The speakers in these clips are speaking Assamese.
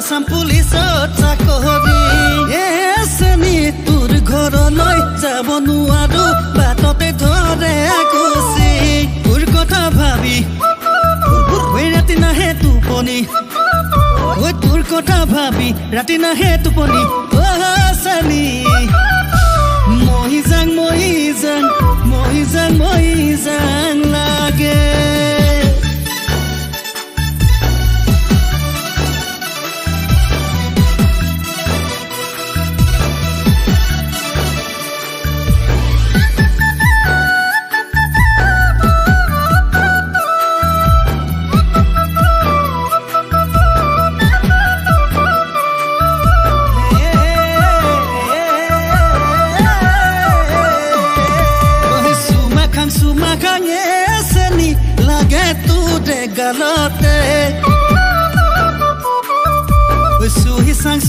আসাম পুলিচত চাকৰি এছেনি তোৰ ঘৰলৈ যাব নোৱাৰো বাটতে ধৰে আকচি তোৰ কথা ভাবি ৰাতি নাহে টোপনি ঐ তোৰ কথা ভাবি ৰাতি নাহে টোপনি আছেনি মই যাং লাগে Sumakang'eseni lage tu de galote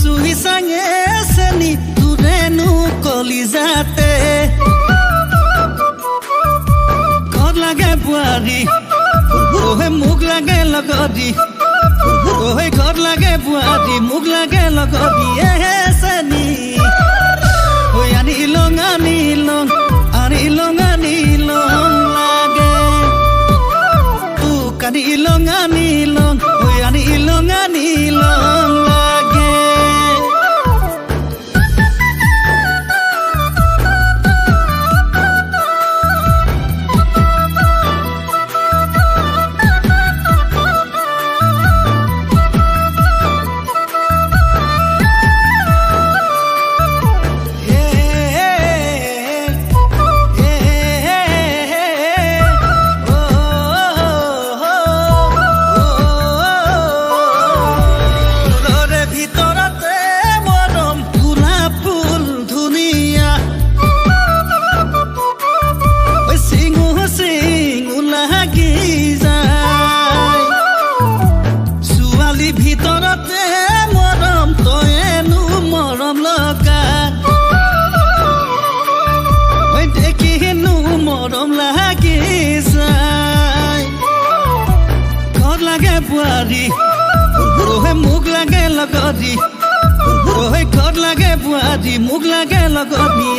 Suhisang eseni tu renu kolizate God lage buari Ohe mug lage lagodi Ohe God lage buari mug lage lagodi eseni Ohe ani ilong Ani ilong, oi ani ilong lage. ভিতৰতে মৰম তয়েনো মৰম লগা ঐ দেখিনো মৰম লাগি যায় ঘৰ লাগে বুঢ়ী ওহে মোক লাগে লগৰী ওহে ঘৰ লাগে বুঢ়ী মোক লাগে লগৰী